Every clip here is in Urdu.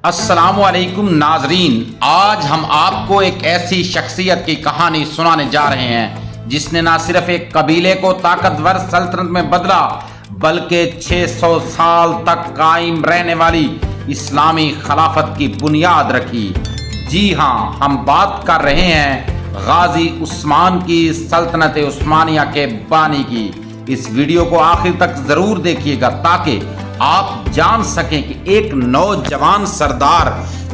السلام علیکم ناظرین، آج ہم آپ کو ایک ایسی شخصیت کی کہانی سنانے جا رہے ہیں جس نے نہ صرف ایک قبیلے کو طاقتور سلطنت میں بدلا بلکہ 600 سال تک قائم رہنے والی اسلامی خلافت کی بنیاد رکھی۔ جی ہاں، ہم بات کر رہے ہیں غازی عثمان کی سلطنت عثمانیہ کے بانی کی۔ اس ویڈیو کو آخر تک ضرور دیکھیے گا تاکہ آپ جان سکیں کہ ایک نوجوان سردار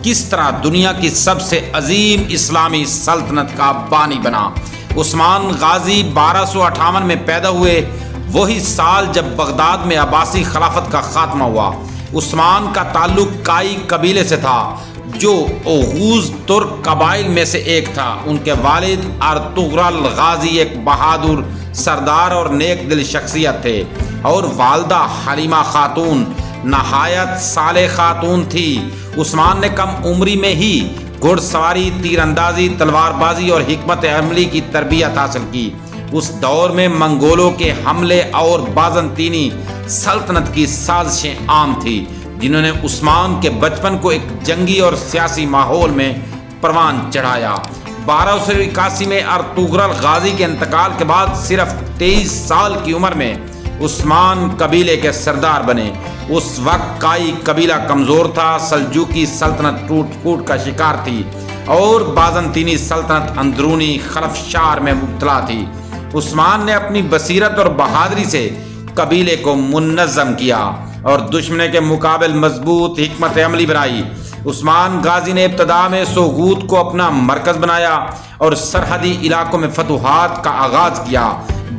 کس طرح دنیا کی سب سے عظیم اسلامی سلطنت کا بانی بنا۔ عثمان غازی 1258 میں پیدا ہوئے، وہی سال جب بغداد میں عباسی خلافت کا خاتمہ ہوا۔ عثمان کا تعلق کائی قبیلے سے تھا جو اوغوز ترک قبائل میں سے ایک تھا۔ ان کے والد ارطغرل غازی ایک بہادر سردار اور نیک دل شخصیت تھے، اور والدہ حلیمہ خاتون نہایت صالح خاتون تھی۔ عثمان نے کم عمری میں ہی گھڑ سواری، تیر اندازی، تلوار بازی اور حکمت عملی کی تربیت حاصل کی۔ اس دور میں منگولوں کے حملے اور بازنطینی سلطنت کی سازشیں عام تھی، جنہوں نے عثمان کے بچپن کو ایک جنگی اور سیاسی ماحول میں پروان چڑھایا۔ 1281 میں ارطغرل غازی کے انتقال کے بعد صرف 23 سال کی عمر میں عثمان قبیلے کے سردار بنے۔ اس وقت کائی قبیلہ کمزور تھا، سلجوقی سلطنت ٹوٹ پھوٹ کا شکار تھی اور بازنطینی سلطنت اندرونی خلفشار میں مبتلا تھی۔ عثمان نے اپنی بصیرت اور بہادری سے قبیلے کو منظم کیا اور دشمن کے مقابل مضبوط حکمت عملی بنائی۔ عثمان غازی نے ابتدا میں سوغوت کو اپنا مرکز بنایا اور سرحدی علاقوں میں فتوحات کا آغاز کیا۔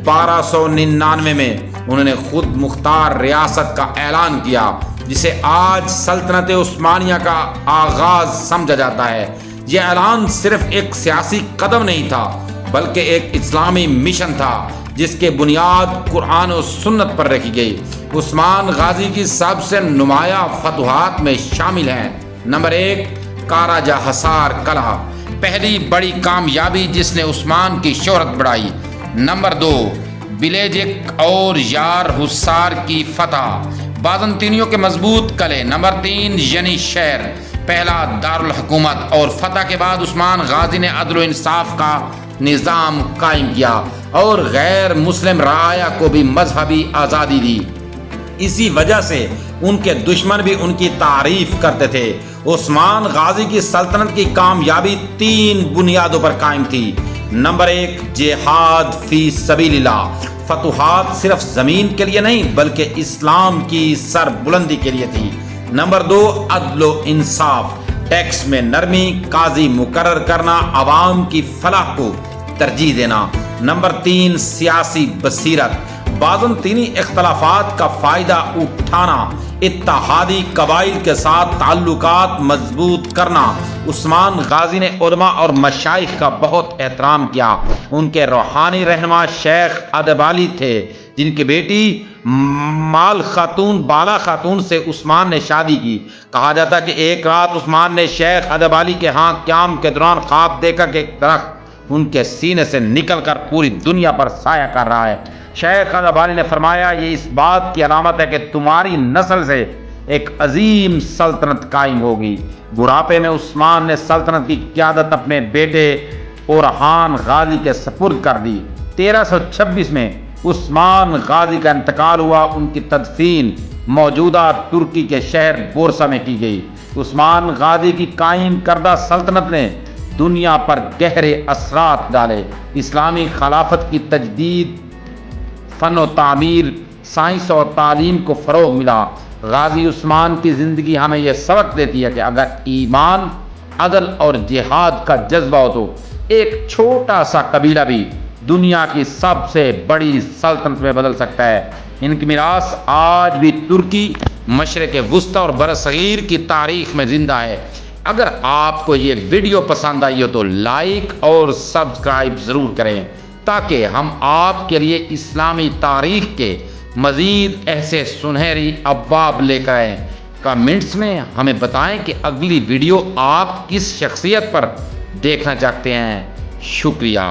1299 میں انہوں نے خود مختار ریاست کا اعلان کیا، جسے آج سلطنت عثمانیہ کا آغاز سمجھا جاتا ہے۔ یہ اعلان صرف ایک سیاسی قدم نہیں تھا بلکہ ایک اسلامی مشن تھا جس کے بنیاد قرآن و سنت پر رکھی گئی۔ عثمان غازی کی سب سے نمایاں فتوحات میں شامل ہیں: نمبر 1، کاراجہ حصار قلعہ، پہلی بڑی کامیابی جس نے عثمان کی شہرت بڑھائی۔ نمبر 2، بلیجک اور یار حصار کی فتح، بازنطینیوں کے مضبوط قلعے۔ نمبر 3، ینی شہر، پہلا دارالحکومت، اور فتح کے بعد عثمان غازی نے عدل و انصاف کا نظام قائم کیا اور غیر مسلم رعایا کو بھی مذہبی آزادی دی۔ اسی وجہ سے ان کے دشمن بھی ان کی تعریف کرتے تھے۔ عثمان غازی کی سلطنت کی کامیابی 3 بنیادوں پر قائم تھی۔ نمبر 1، جہاد فی سبیل اللہ، فتوحات صرف زمین کے لیے نہیں بلکہ اسلام کی سر بلندی کے لیے تھی۔ نمبر 2، عدل و انصاف، ٹیکس میں نرمی، قاضی مقرر کرنا، عوام کی فلاح کو ترجیح دینا۔ نمبر 3، سیاسی بصیرت، بازنطینی اختلافات کا فائدہ اٹھانا، اتحادی قبائل کے ساتھ تعلقات مضبوط کرنا۔ عثمان غازی نے علماء اور مشائخ کا بہت احترام کیا۔ ان کے روحانی رہنما شیخ ادب علی تھے، جن کی بیٹی بالا خاتون سے عثمان نے شادی کی۔ کہا جاتا کہ ایک رات عثمان نے شیخ ادب علی کے ہاں قیام کے دوران خواب دیکھا کہ ایک درخت ان کے سینے سے نکل کر پوری دنیا پر سایہ کر رہا ہے۔ شیخ ادب علی نے فرمایا، یہ اس بات کی علامت ہے کہ تمہاری نسل سے ایک عظیم سلطنت قائم ہوگی۔ بڑھاپے میں عثمان نے سلطنت کی قیادت اپنے بیٹے اورحان غازی کے سپرد کر دی۔ 1326 میں عثمان غازی کا انتقال ہوا۔ ان کی تدفین موجودہ ترکی کے شہر بورسا میں کی گئی۔ عثمان غازی کی قائم کردہ سلطنت نے دنیا پر گہرے اثرات ڈالے۔ اسلامی خلافت کی تجدید، فن و تعمیر، سائنس اور تعلیم کو فروغ ملا۔ غازی عثمان کی زندگی ہمیں یہ سبق دیتی ہے کہ اگر ایمان، عدل اور جہاد کا جذبہ ہو تو ایک چھوٹا سا قبیلہ بھی دنیا کی سب سے بڑی سلطنت میں بدل سکتا ہے۔ ان کی میراث آج بھی ترکی، مشرق وسطی اور برصغیر کی تاریخ میں زندہ ہے۔ اگر آپ کو یہ ویڈیو پسند آئی ہو تو لائک اور سبسکرائب ضرور کریں تاکہ ہم آپ کے لیے اسلامی تاریخ کے مزید ایسے سنہری ابواب لے کر آئیں۔ کمنٹس میں ہمیں بتائیں کہ اگلی ویڈیو آپ کس شخصیت پر دیکھنا چاہتے ہیں۔ شکریہ۔